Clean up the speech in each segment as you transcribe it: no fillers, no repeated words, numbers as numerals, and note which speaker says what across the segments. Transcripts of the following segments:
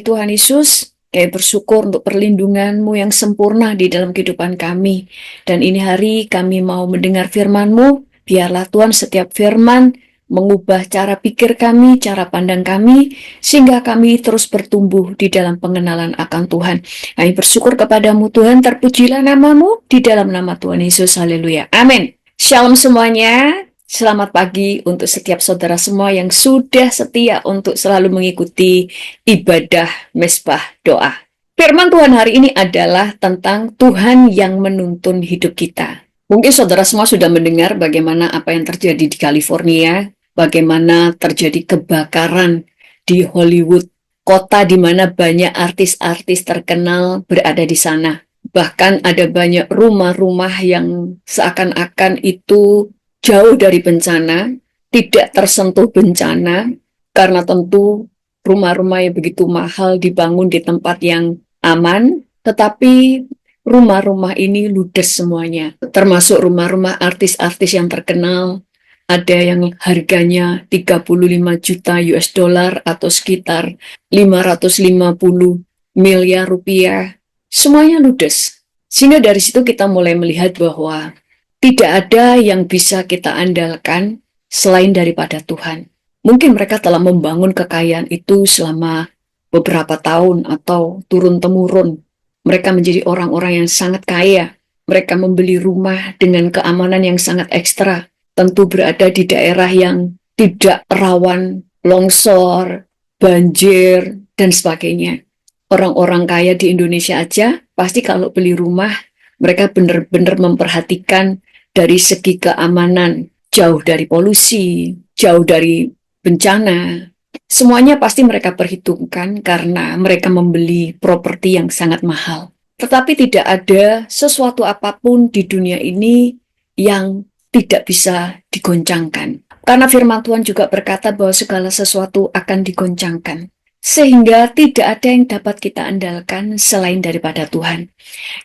Speaker 1: Tuhan Yesus, kami bersyukur untuk perlindungan-Mu yang sempurna di dalam kehidupan kami. Dan ini hari kami mau mendengar firman-Mu, biarlah Tuhan setiap firman mengubah cara pikir kami, cara pandang kami, sehingga kami terus bertumbuh di dalam pengenalan akan Tuhan. Kami bersyukur kepadamu Tuhan, terpujilah nama-Mu di dalam nama Tuhan Yesus. Haleluya. Amin. Shalom semuanya. Selamat pagi untuk setiap saudara semua yang sudah setia untuk selalu mengikuti ibadah mesbah doa. Firman Tuhan hari ini adalah tentang Tuhan yang menuntun hidup kita. Mungkin saudara semua sudah mendengar bagaimana apa yang terjadi di California, bagaimana terjadi kebakaran di Hollywood, kota di mana banyak artis-artis terkenal berada di sana. Bahkan ada banyak rumah-rumah yang seakan-akan itu jauh dari bencana, tidak tersentuh bencana, karena tentu rumah-rumah yang begitu mahal dibangun di tempat yang aman, tetapi rumah-rumah ini ludes semuanya, termasuk rumah-rumah artis-artis yang terkenal. Ada yang harganya 35 juta US dollar atau sekitar 550 miliar rupiah. Semuanya ludes. Sehingga dari situ kita mulai melihat bahwa tidak ada yang bisa kita andalkan selain daripada Tuhan. Mungkin mereka telah membangun kekayaan itu selama beberapa tahun atau turun-temurun. Mereka menjadi orang-orang yang sangat kaya. Mereka membeli rumah dengan keamanan yang sangat ekstra. Tentu berada di daerah yang tidak rawan longsor, banjir, dan sebagainya. Orang-orang kaya di Indonesia aja, pasti kalau beli rumah, mereka benar-benar memperhatikan dari segi keamanan, jauh dari polusi, jauh dari bencana. Semuanya pasti mereka perhitungkan karena mereka membeli properti yang sangat mahal. Tetapi tidak ada sesuatu apapun di dunia ini yang tidak bisa digoncangkan. Karena firman Tuhan juga berkata bahwa segala sesuatu akan digoncangkan. Sehingga tidak ada yang dapat kita andalkan selain daripada Tuhan.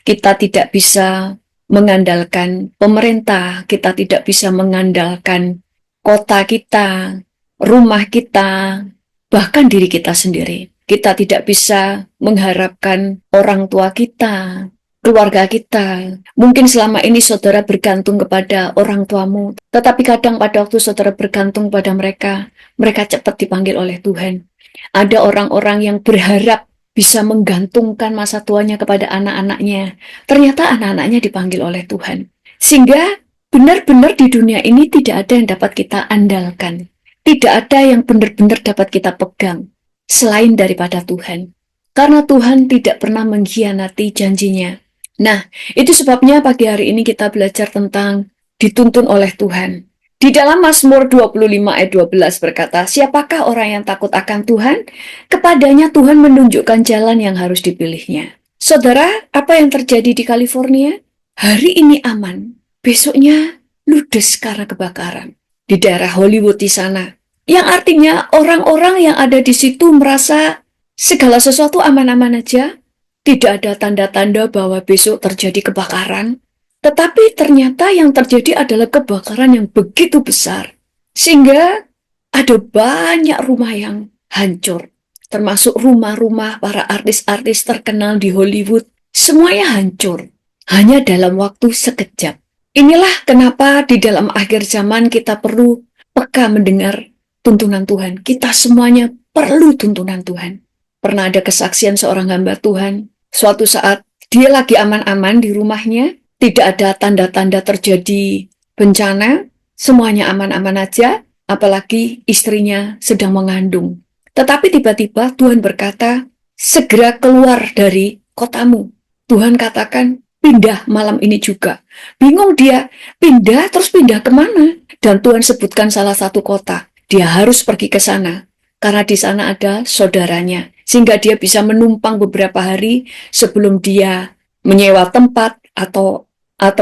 Speaker 1: Kita tidak bisa mengandalkan pemerintah, kita tidak bisa mengandalkan kota kita, rumah kita, bahkan diri kita sendiri. Kita tidak bisa mengharapkan orang tua kita, keluarga kita. Mungkin selama ini saudara bergantung kepada orang tuamu, tetapi kadang pada waktu saudara bergantung pada mereka, mereka cepat dipanggil oleh Tuhan. Ada orang-orang yang berharap bisa menggantungkan masa tuanya kepada anak-anaknya. Ternyata anak-anaknya dipanggil oleh Tuhan. Sehingga benar-benar di dunia ini tidak ada yang dapat kita andalkan. Tidak ada yang benar-benar dapat kita pegang selain daripada Tuhan. Karena Tuhan tidak pernah mengkhianati janjinya. Nah, itu sebabnya pagi hari ini kita belajar tentang dituntun oleh Tuhan. Di dalam Mazmur 25 ayat 12 berkata, siapakah orang yang takut akan Tuhan? Kepadanya Tuhan menunjukkan jalan yang harus dipilihnya. Saudara, apa yang terjadi di California? Hari ini aman, besoknya ludes karena kebakaran. Di daerah Hollywood di sana. Yang artinya orang-orang yang ada di situ merasa segala sesuatu aman-aman aja. Tidak ada tanda-tanda bahwa besok terjadi kebakaran. Tetapi ternyata yang terjadi adalah kebakaran yang begitu besar. Sehingga ada banyak rumah yang hancur. Termasuk rumah-rumah para artis-artis terkenal di Hollywood. Semuanya hancur. Hanya dalam waktu sekejap. Inilah kenapa di dalam akhir zaman kita perlu peka mendengar tuntunan Tuhan. Kita semuanya perlu tuntunan Tuhan. Pernah ada kesaksian seorang hamba Tuhan. Suatu saat dia lagi aman-aman di rumahnya. Tidak ada tanda-tanda terjadi bencana, semuanya aman-aman aja, apalagi istrinya sedang mengandung. Tetapi tiba-tiba Tuhan berkata, segera keluar dari kotamu. Tuhan katakan, pindah malam ini juga. Bingung dia, pindah terus pindah kemana? Dan Tuhan sebutkan salah satu kota. Dia harus pergi ke sana, karena di sana ada saudaranya. Sehingga dia bisa menumpang beberapa hari sebelum dia menyewa tempat atau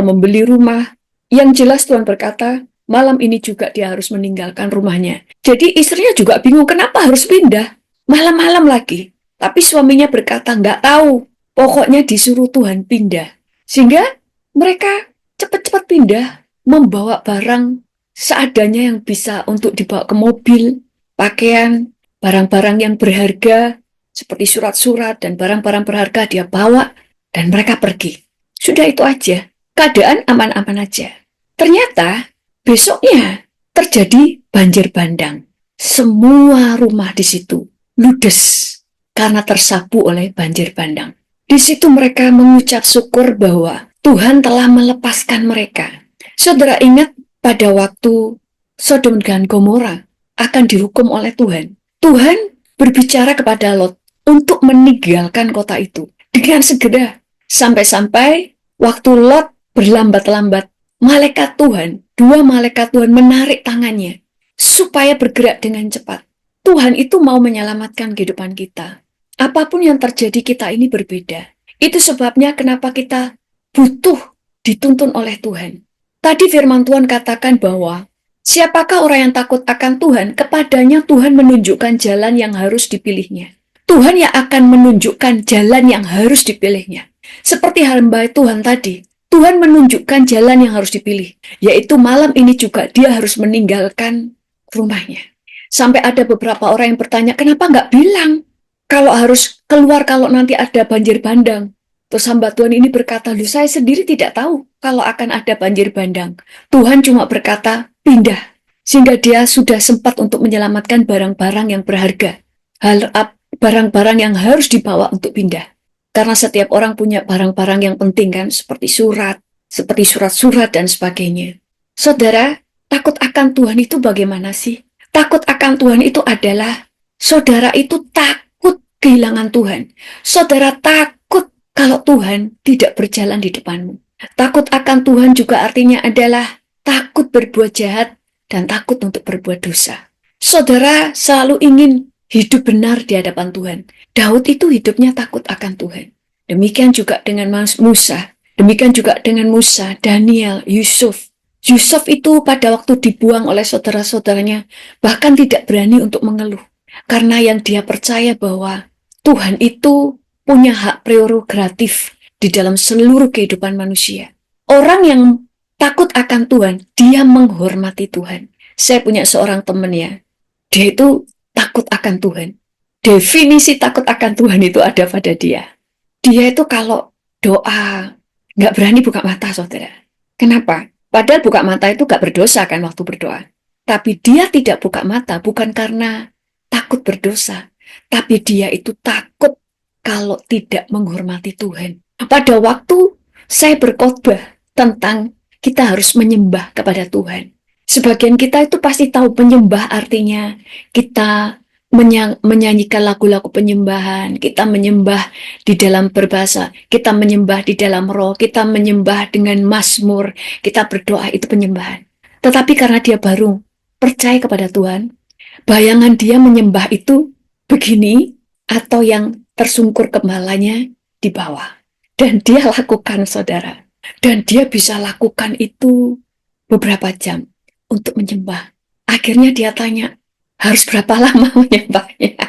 Speaker 1: membeli rumah. Yang jelas Tuhan berkata, malam ini juga dia harus meninggalkan rumahnya. Jadi istrinya juga bingung kenapa harus pindah. Malam-malam lagi. Tapi suaminya berkata, nggak tahu. Pokoknya disuruh Tuhan pindah. Sehingga mereka cepat-cepat pindah, membawa barang seadanya yang bisa untuk dibawa ke mobil, pakaian, barang-barang yang berharga. seperti surat-surat dan barang-barang berharga dia bawa, dan mereka pergi. Sudah itu aja, keadaan aman-aman aja. Ternyata besoknya terjadi banjir bandang. Semua rumah di situ ludes karena tersapu oleh banjir bandang. Di situ mereka mengucap syukur bahwa Tuhan telah melepaskan mereka. Saudara ingat pada waktu Sodom dan Gomora akan dihukum oleh Tuhan. Tuhan berbicara kepada Lot untuk meninggalkan kota itu dengan segera. Sampai-sampai waktu Lot berlambat-lambat, malaikat Tuhan, dua malaikat Tuhan menarik tangannya supaya bergerak dengan cepat. Tuhan itu mau menyelamatkan kehidupan kita. Apapun yang terjadi, kita ini berbeda. Itu sebabnya kenapa kita butuh dituntun oleh Tuhan. Tadi firman Tuhan katakan bahwa siapakah orang yang takut akan Tuhan? Kepadanya Tuhan menunjukkan jalan yang harus dipilihnya. Tuhan yang akan menunjukkan jalan yang harus dipilihnya. Seperti hamba Tuhan tadi, Tuhan menunjukkan jalan yang harus dipilih, yaitu malam ini juga dia harus meninggalkan rumahnya. Sampai ada beberapa orang yang bertanya, kenapa nggak bilang kalau harus keluar kalau nanti ada banjir bandang? Terus hamba Tuhan ini berkata, saya sendiri tidak tahu kalau akan ada banjir bandang. Tuhan cuma berkata, pindah. Sehingga dia sudah sempat untuk menyelamatkan barang-barang yang berharga. Barang-barang yang harus dibawa untuk pindah. Karena setiap orang punya barang-barang yang penting kan, seperti surat-surat dan sebagainya. Saudara, takut akan Tuhan itu bagaimana sih? Takut akan Tuhan itu adalah, saudara itu takut kehilangan Tuhan. Saudara takut kalau Tuhan tidak berjalan di depanmu. Takut akan Tuhan juga artinya adalah takut berbuat jahat dan takut untuk berbuat dosa. Saudara selalu ingin hidup benar di hadapan Tuhan. Daud itu hidupnya takut akan Tuhan. Demikian juga dengan Musa. Demikian juga dengan Musa, Daniel, Yusuf. Yusuf itu pada waktu dibuang oleh saudara-saudaranya bahkan tidak berani untuk mengeluh. Karena yang dia percaya bahwa Tuhan itu punya hak prerogatif di dalam seluruh kehidupan manusia. Orang yang takut akan Tuhan, dia menghormati Tuhan. Saya punya seorang teman ya, dia itu takut akan Tuhan. Definisi takut akan Tuhan itu ada pada dia. Dia itu kalau doa, nggak berani buka mata, saudara. Kenapa? Padahal buka mata itu nggak berdosa kan waktu berdoa. Tapi dia tidak buka mata bukan karena takut berdosa, tapi dia itu takut kalau tidak menghormati Tuhan. Pada waktu saya berkhotbah tentang kita harus menyembah kepada Tuhan. Sebagian kita itu pasti tahu penyembah artinya kita menyanyikan lagu-lagu penyembahan, kita menyembah di dalam berbahasa, kita menyembah di dalam roh, kita menyembah dengan mazmur, kita berdoa, itu penyembahan. Tetapi karena dia baru percaya kepada Tuhan, bayangan dia menyembah itu begini, atau yang tersungkur kepalanya di bawah. Dan dia lakukan, saudara. Dan dia bisa lakukan itu beberapa jam untuk menyembah. Akhirnya dia tanya, harus berapa lama menyembahnya?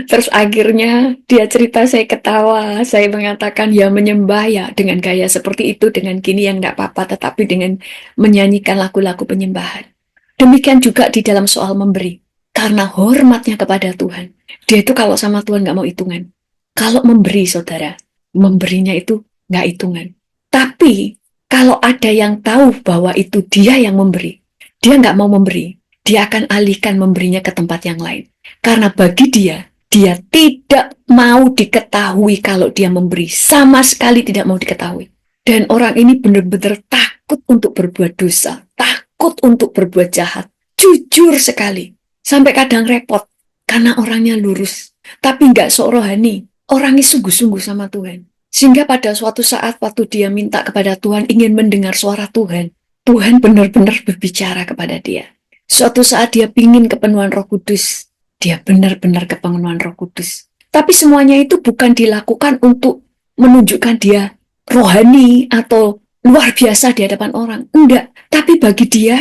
Speaker 1: Terus akhirnya dia cerita, saya ketawa, saya mengatakan ya menyembah ya dengan gaya seperti itu, dengan gini yang nggak apa-apa, tetapi dengan menyanyikan lagu-lagu penyembahan. Demikian juga di dalam soal memberi, karena hormatnya kepada Tuhan. Dia itu kalau sama Tuhan nggak mau hitungan. Kalau memberi, saudara, memberinya itu nggak hitungan. Tapi kalau ada yang tahu bahwa itu dia yang memberi, dia nggak mau memberi. Dia akan alihkan memberinya ke tempat yang lain. Karena bagi dia tidak mau diketahui kalau dia memberi. Sama sekali tidak mau diketahui. Dan orang ini benar-benar takut untuk berbuat dosa. Takut untuk berbuat jahat. Jujur sekali. Sampai kadang repot. Karena orangnya lurus. Tapi nggak sok rohani. Orangnya sungguh-sungguh sama Tuhan. Sehingga pada suatu saat waktu dia minta kepada Tuhan, ingin mendengar suara Tuhan, Tuhan benar-benar berbicara kepada dia. Suatu saat dia pingin kepenuhan Roh Kudus. Dia benar-benar kepenuhan Roh Kudus. Tapi semuanya itu bukan dilakukan untuk menunjukkan dia rohani atau luar biasa di hadapan orang. Enggak. Tapi bagi dia,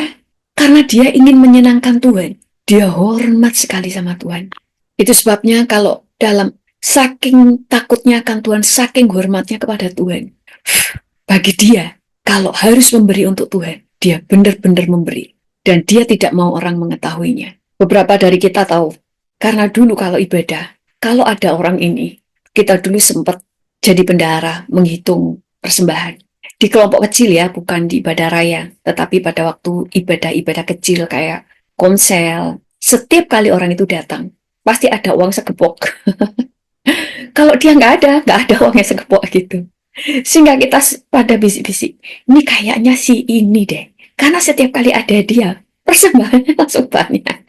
Speaker 1: karena dia ingin menyenangkan Tuhan, dia hormat sekali sama Tuhan. Itu sebabnya kalau dalam saking takutnya akan Tuhan, saking hormatnya kepada Tuhan, bagi dia, kalau harus memberi untuk Tuhan, dia benar-benar memberi. Dan dia tidak mau orang mengetahuinya. Beberapa dari kita tahu, Karena dulu kalau ibadah, kalau ada orang ini, kita dulu sempat jadi bendahara menghitung persembahan. Di kelompok kecil ya, bukan di ibadah raya, tetapi pada waktu ibadah-ibadah kecil kayak komsel, setiap kali orang itu datang, pasti ada uang segepok. Kalau dia nggak ada uangnya segepok gitu. Sehingga kita pada bisik-bisik, ini kayaknya si ini deh. Karena setiap kali ada dia, persembahannya langsung banyak.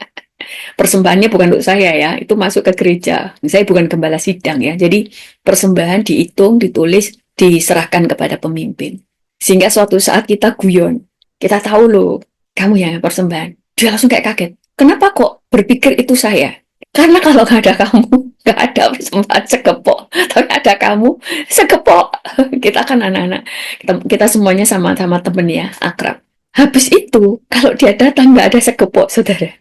Speaker 1: Persembahannya bukan untuk saya ya, itu masuk ke gereja. Saya bukan gembala sidang ya. Jadi persembahan dihitung, ditulis, diserahkan kepada pemimpin. Sehingga suatu saat kita guyon. Kita tahu loh, kamu yang persembahan. Dia langsung kayak kaget. Kenapa kok berpikir itu saya? Karena kalau nggak ada kamu, nggak ada persembahan segepok. Tapi ada kamu, segepok. Kita kan anak-anak. Kita semuanya sama-sama temen ya, akrab. Habis itu, kalau dia datang nggak ada segepok, saudara.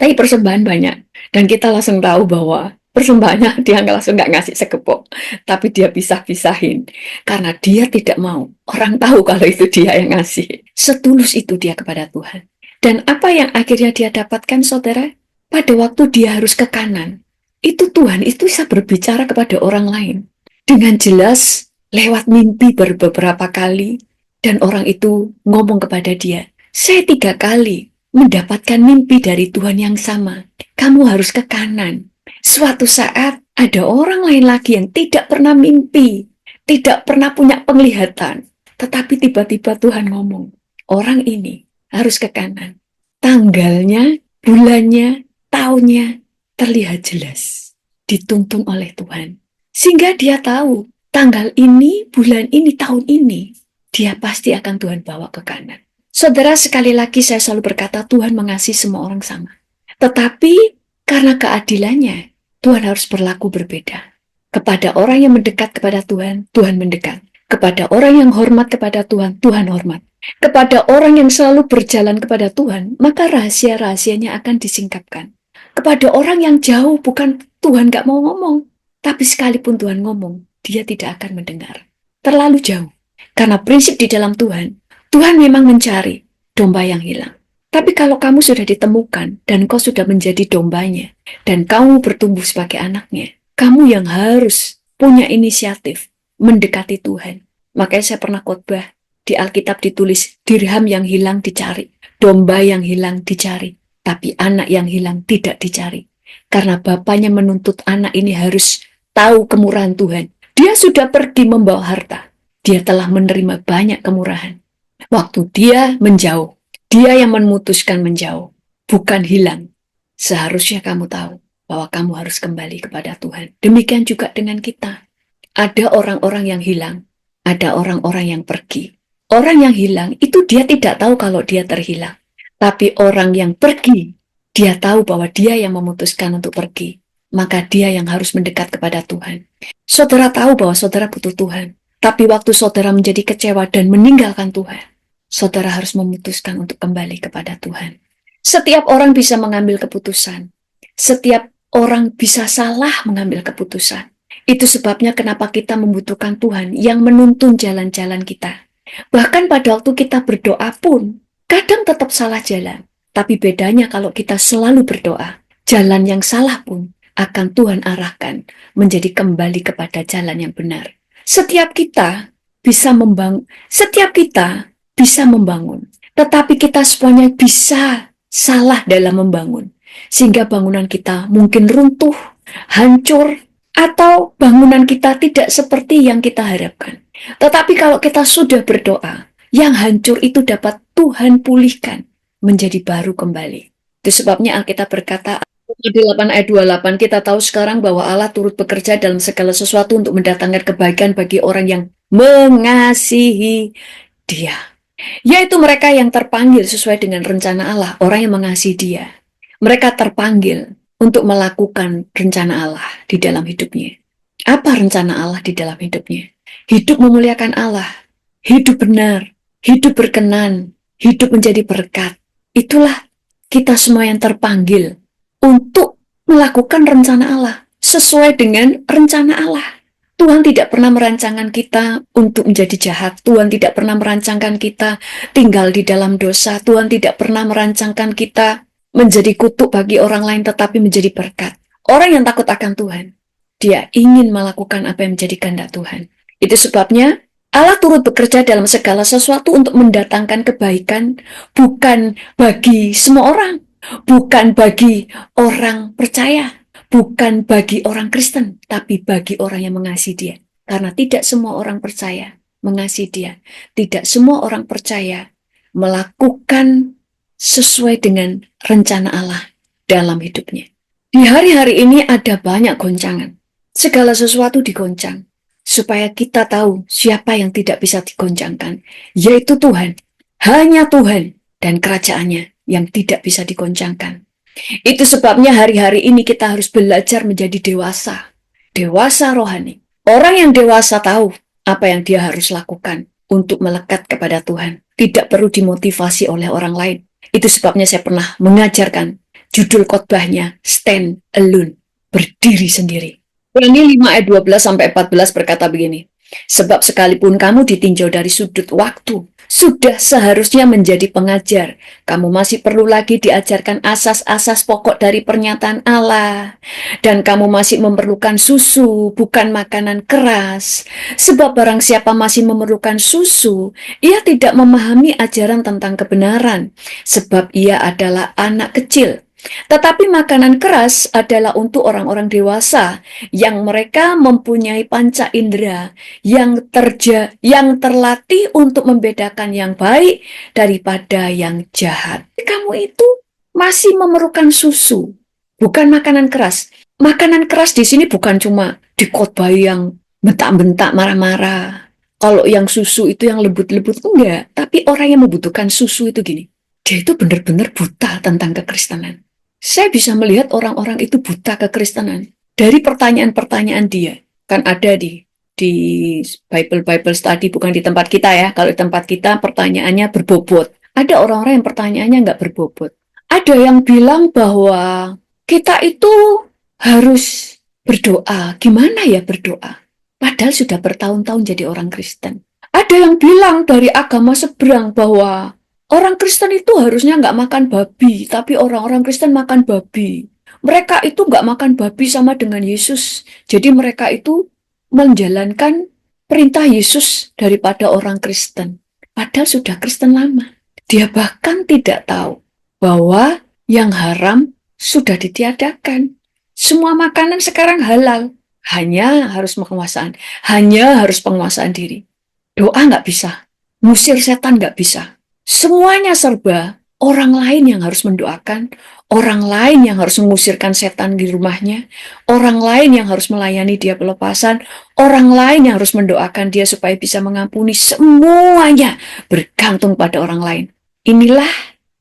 Speaker 1: Tapi persembahan banyak. Dan kita langsung tahu bahwa persembahannya dia langsung nggak ngasih segepok. Tapi dia pisah-pisahin. Karena dia tidak mau orang tahu kalau itu dia yang ngasih. Setulus itu dia kepada Tuhan. Dan apa yang akhirnya dia dapatkan, saudara? Pada waktu dia harus ke kanan, itu Tuhan itu bisa berbicara kepada orang lain. Dengan jelas, lewat mimpi beberapa kali. Dan orang itu ngomong kepada dia, saya 3 kali mendapatkan mimpi dari Tuhan yang sama. Kamu harus ke kanan. Suatu saat ada orang lain lagi yang tidak pernah mimpi, tidak pernah punya penglihatan. Tetapi tiba-tiba Tuhan ngomong, orang ini harus ke kanan. Tanggalnya, bulannya, tahunnya terlihat jelas. Dituntun oleh Tuhan. Sehingga dia tahu, tanggal ini, bulan ini, tahun ini, dia pasti akan Tuhan bawa ke kanan. Saudara, sekali lagi saya selalu berkata Tuhan mengasihi semua orang sama. Tetapi karena keadilannya, Tuhan harus berlaku berbeda. Kepada orang yang mendekat kepada Tuhan, Tuhan mendekat. Kepada orang yang hormat kepada Tuhan, Tuhan hormat. Kepada orang yang selalu berjalan kepada Tuhan, maka rahasia-rahasianya akan disingkapkan. Kepada orang yang jauh, bukan Tuhan gak mau ngomong. Tapi sekalipun Tuhan ngomong, dia tidak akan mendengar. Terlalu jauh. Karena prinsip di dalam Tuhan, Tuhan memang mencari domba yang hilang. Tapi kalau kamu sudah ditemukan dan kau sudah menjadi dombanya dan kamu bertumbuh sebagai anaknya, kamu yang harus punya inisiatif mendekati Tuhan. Makanya saya pernah khotbah di Alkitab ditulis dirham yang hilang dicari, domba yang hilang dicari, tapi anak yang hilang tidak dicari. Karena bapaknya menuntut anak ini harus tahu kemurahan Tuhan. Dia sudah pergi membawa harta. Dia telah menerima banyak kemurahan. Waktu dia menjauh, dia yang memutuskan menjauh, bukan hilang. Seharusnya kamu tahu bahwa kamu harus kembali kepada Tuhan. Demikian juga dengan kita. Ada orang-orang yang hilang, ada orang-orang yang pergi. Orang yang hilang itu dia tidak tahu kalau dia terhilang. Tapi orang yang pergi, dia tahu bahwa dia yang memutuskan untuk pergi. Maka dia yang harus mendekat kepada Tuhan. Saudara tahu bahwa saudara butuh Tuhan. Tapi waktu saudara menjadi kecewa dan meninggalkan Tuhan, saudara harus memutuskan untuk kembali kepada Tuhan. Setiap orang bisa mengambil keputusan. Setiap orang bisa salah mengambil keputusan. Itu sebabnya kenapa kita membutuhkan Tuhan yang menuntun jalan-jalan kita. Bahkan pada waktu kita berdoa pun, kadang tetap salah jalan. Tapi bedanya kalau kita selalu berdoa, jalan yang salah pun akan Tuhan arahkan menjadi kembali kepada jalan yang benar. Setiap kita bisa membangun, tetapi kita semuanya bisa salah dalam membangun. Sehingga bangunan kita mungkin runtuh, hancur, atau bangunan kita tidak seperti yang kita harapkan. Tetapi kalau kita sudah berdoa, yang hancur itu dapat Tuhan pulihkan menjadi baru kembali. Itu sebabnya Alkitab berkata, 8 ayat 28, kita tahu sekarang bahwa Allah turut bekerja dalam segala sesuatu untuk mendatangkan kebaikan bagi orang yang mengasihi Dia. Yaitu mereka yang terpanggil sesuai dengan rencana Allah, orang yang mengasihi Dia. Mereka terpanggil untuk melakukan rencana Allah di dalam hidupnya. Apa rencana Allah di dalam hidupnya? Hidup memuliakan Allah, hidup benar, hidup berkenan, hidup menjadi berkat. Itulah kita semua yang terpanggil untuk melakukan rencana Allah, sesuai dengan rencana Allah. Tuhan tidak pernah merancangkan kita untuk menjadi jahat. Tuhan tidak pernah merancangkan kita tinggal di dalam dosa. Tuhan tidak pernah merancangkan kita menjadi kutuk bagi orang lain, tetapi menjadi berkat. Orang yang takut akan Tuhan, dia ingin melakukan apa yang menjadi kehendak Tuhan. Itu sebabnya Allah turut bekerja dalam segala sesuatu untuk mendatangkan kebaikan, bukan bagi semua orang, bukan bagi orang percaya, bukan bagi orang Kristen, tapi bagi orang yang mengasihi Dia. Karena tidak semua orang percaya mengasihi Dia. Tidak semua orang percaya melakukan sesuai dengan rencana Allah dalam hidupnya. Di hari-hari ini ada banyak goncangan. Segala sesuatu digoncang. Supaya kita tahu siapa yang tidak bisa digoncangkan, yaitu Tuhan. Hanya Tuhan dan kerajaannya yang tidak bisa digoncangkan. Itu sebabnya hari-hari ini kita harus belajar menjadi dewasa. Dewasa rohani. Orang yang dewasa tahu apa yang dia harus lakukan untuk melekat kepada Tuhan. Tidak perlu dimotivasi oleh orang lain. Itu sebabnya saya pernah mengajarkan judul khotbahnya Stand Alone, berdiri sendiri. Ibrani 5 ayat 12 sampai 14 berkata begini. Sebab sekalipun kamu ditinjau dari sudut waktu, sudah seharusnya menjadi pengajar. Kamu masih perlu lagi diajarkan asas-asas pokok dari pernyataan Allah. Dan kamu masih memerlukan susu, bukan makanan keras. Sebab barang siapa masih memerlukan susu, ia tidak memahami ajaran tentang kebenaran. Sebab ia adalah anak kecil. Tetapi makanan keras adalah untuk orang-orang dewasa yang mereka mempunyai panca indera yang terlatih untuk membedakan yang baik daripada yang jahat. Kamu itu masih memerlukan susu, bukan makanan keras. Makanan keras di sini bukan cuma dikhotbahi yang bentak-bentak, marah-marah. Kalau yang susu itu yang lembut-lembut, enggak. Tapi orang yang membutuhkan susu itu gini, dia itu benar-benar buta tentang kekristenan. Saya bisa melihat orang-orang itu buta kekristenan dari pertanyaan-pertanyaan dia. Kan ada di Bible study, bukan di tempat kita ya. Kalau di tempat kita pertanyaannya berbobot. Ada orang-orang yang pertanyaannya nggak berbobot. Ada yang bilang bahwa kita itu harus berdoa. Gimana ya berdoa? Padahal sudah bertahun-tahun jadi orang Kristen. Ada yang bilang dari agama seberang bahwa orang Kristen itu harusnya nggak makan babi, tapi orang-orang Kristen makan babi. Mereka itu nggak makan babi sama dengan Yesus. Jadi mereka itu menjalankan perintah Yesus daripada orang Kristen. Padahal sudah Kristen lama. Dia bahkan tidak tahu bahwa yang haram sudah ditiadakan. Semua makanan sekarang halal. Hanya harus penguasaan diri. Doa nggak bisa. Ngusir setan nggak bisa. Semuanya serba orang lain yang harus mendoakan, orang lain yang harus mengusirkan setan di rumahnya, orang lain yang harus melayani dia pelepasan, orang lain yang harus mendoakan dia supaya bisa mengampuni. Semuanya bergantung pada orang lain. Inilah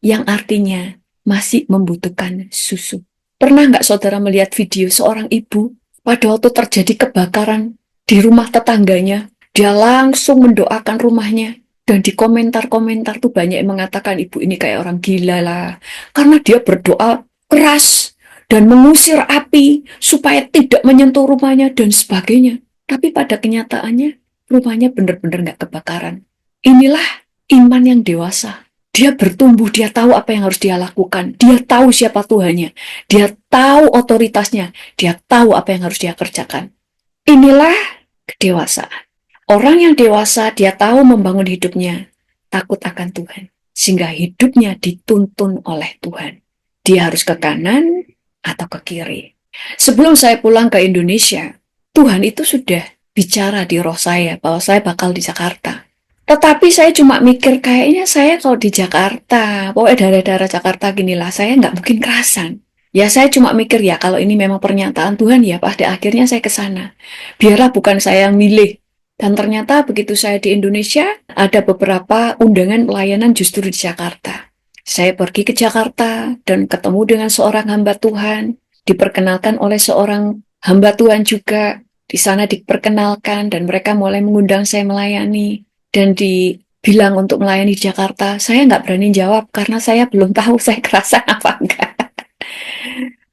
Speaker 1: yang artinya masih membutuhkan susu. Pernah nggak saudara melihat video seorang ibu pada waktu terjadi kebakaran di rumah tetangganya? Dia langsung mendoakan rumahnya. Dan di komentar-komentar tuh banyak yang mengatakan ibu ini kayak orang gila lah. Karena dia berdoa keras dan mengusir api supaya tidak menyentuh rumahnya dan sebagainya. Tapi pada kenyataannya rumahnya benar-benar nggak kebakaran. Inilah iman yang dewasa. Dia bertumbuh, dia tahu apa yang harus dia lakukan. Dia tahu siapa Tuhannya. Dia tahu otoritasnya. Dia tahu apa yang harus dia kerjakan. Inilah kedewasaan. Orang yang dewasa, dia tahu membangun hidupnya, takut akan Tuhan. Sehingga hidupnya dituntun oleh Tuhan. Dia harus ke kanan atau ke kiri. Sebelum saya pulang ke Indonesia, Tuhan itu sudah bicara di roh saya bahwa saya bakal di Jakarta. Tetapi saya cuma mikir, kayaknya saya kalau di Jakarta, pokoknya daerah-daerah Jakarta ginilah, saya nggak mungkin kerasan. Ya saya cuma mikir ya, kalau ini memang pernyataan Tuhan ya, pada akhirnya saya ke sana. Biarlah bukan saya yang milih. Dan ternyata begitu saya di Indonesia, ada beberapa undangan pelayanan justru di Jakarta. Saya pergi ke Jakarta dan ketemu dengan seorang hamba Tuhan, diperkenalkan oleh seorang hamba Tuhan juga. Di sana diperkenalkan dan mereka mulai mengundang saya melayani. Dan dibilang untuk melayani di Jakarta, saya nggak berani jawab karena saya belum tahu saya kerasan apa enggak.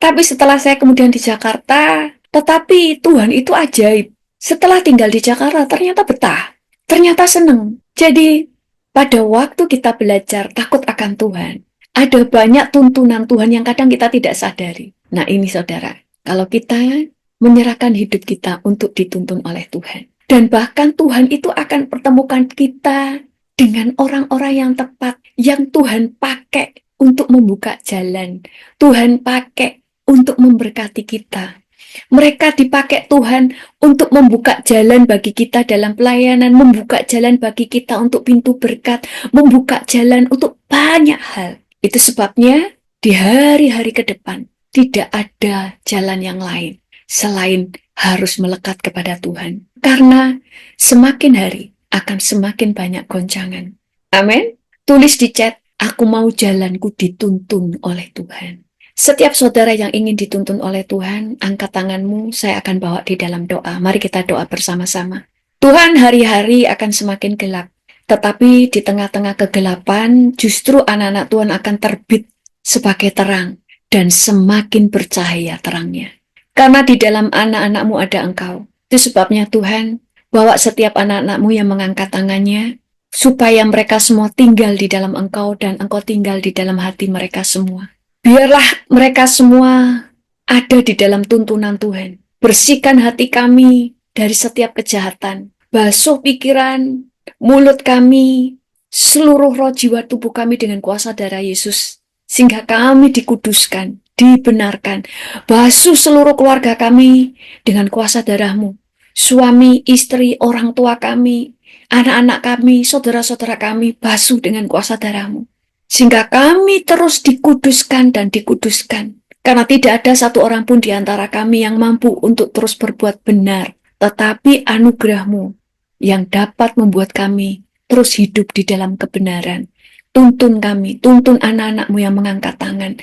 Speaker 1: Tapi setelah saya kemudian di Jakarta, tetapi Tuhan itu ajaib. Setelah tinggal di Jakarta, ternyata betah. Ternyata seneng. Jadi, pada waktu kita belajar takut akan Tuhan, ada banyak tuntunan Tuhan yang kadang kita tidak sadari. Nah ini saudara, kalau kita menyerahkan hidup kita untuk dituntun oleh Tuhan. Dan bahkan Tuhan itu akan pertemukan kita dengan orang-orang yang tepat, yang Tuhan pakai untuk membuka jalan. Tuhan pakai untuk memberkati kita. Mereka dipakai Tuhan untuk membuka jalan bagi kita dalam pelayanan, membuka jalan bagi kita untuk pintu berkat, membuka jalan untuk banyak hal. Itu sebabnya di hari-hari ke depan tidak ada jalan yang lain selain harus melekat kepada Tuhan. Karena semakin hari akan semakin banyak goncangan. Amin. Tulis di chat, aku mau jalanku dituntun oleh Tuhan. Setiap saudara yang ingin dituntun oleh Tuhan, angkat tanganmu, saya akan bawa di dalam doa. Mari kita doa bersama-sama. Tuhan, hari-hari akan semakin gelap. Tetapi di tengah-tengah kegelapan, justru anak-anak Tuhan akan terbit sebagai terang dan semakin bercahaya terangnya. Karena di dalam anak-anak-Mu ada Engkau. Itu sebabnya Tuhan, bawa setiap anak-anak-Mu yang mengangkat tangannya, supaya mereka semua tinggal di dalam Engkau dan Engkau tinggal di dalam hati mereka semua. Biarlah mereka semua ada di dalam tuntunan Tuhan. Bersihkan hati kami dari setiap kejahatan. Basuh pikiran, mulut kami, seluruh roh jiwa tubuh kami dengan kuasa darah Yesus. Sehingga kami dikuduskan, dibenarkan. Basuh seluruh keluarga kami dengan kuasa darah-Mu. Suami, istri, orang tua kami, anak-anak kami, saudara-saudara kami, basuh dengan kuasa darah-Mu. Sehingga kami terus dikuduskan dan dikuduskan. Karena tidak ada satu orang pun di antara kami yang mampu untuk terus berbuat benar. Tetapi anugerah-Mu yang dapat membuat kami terus hidup di dalam kebenaran. Tuntun kami, tuntun anak-anak-Mu yang mengangkat tangan.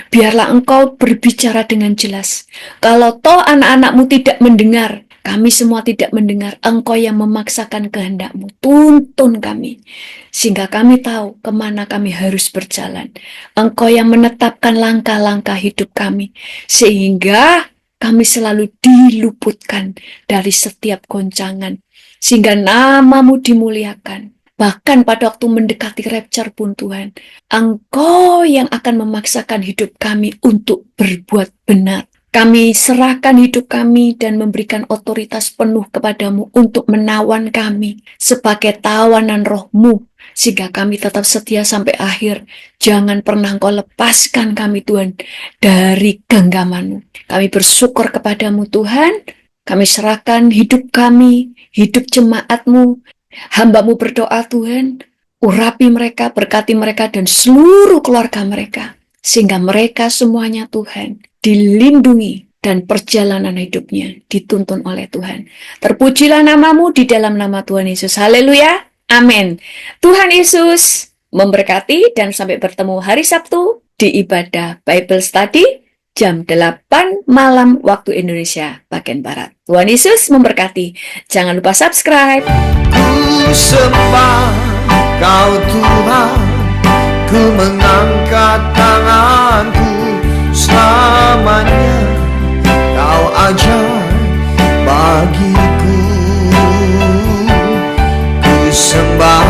Speaker 1: Biarlah Engkau berbicara dengan jelas. Kalau toh anak-anak-Mu tidak mendengar, kami semua tidak mendengar, Engkau yang memaksakan kehendak-Mu. Tuntun kami, sehingga kami tahu kemana kami harus berjalan. Engkau yang menetapkan langkah-langkah hidup kami, sehingga kami selalu diluputkan dari setiap goncangan, sehingga nama-Mu dimuliakan. Bahkan pada waktu mendekati rapture pun Tuhan, Engkau yang akan memaksakan hidup kami untuk berbuat benar. Kami serahkan hidup kami dan memberikan otoritas penuh kepadamu untuk menawan kami sebagai tawanan roh-Mu, sehingga kami tetap setia sampai akhir. Jangan pernah Engkau lepaskan kami Tuhan dari genggaman-Mu. Kami bersyukur kepadamu Tuhan, kami serahkan hidup kami, hidup jemaat-Mu. Hamba-Mu berdoa Tuhan, urapi mereka, berkati mereka dan seluruh keluarga mereka. Sehingga mereka semuanya Tuhan dilindungi dan perjalanan hidupnya dituntun oleh Tuhan. Terpujilah nama-Mu di dalam nama Tuhan Yesus. Haleluya. Amin. Tuhan Yesus memberkati dan sampai bertemu hari Sabtu di ibadah Bible Study jam 8 malam waktu Indonesia bagian Barat. Tuhan Yesus memberkati. Jangan lupa subscribe.
Speaker 2: Ku sembah Kau Tuhan, ku mengangkat tanganku selamanya. Kau ajaib bagiku, ku sembah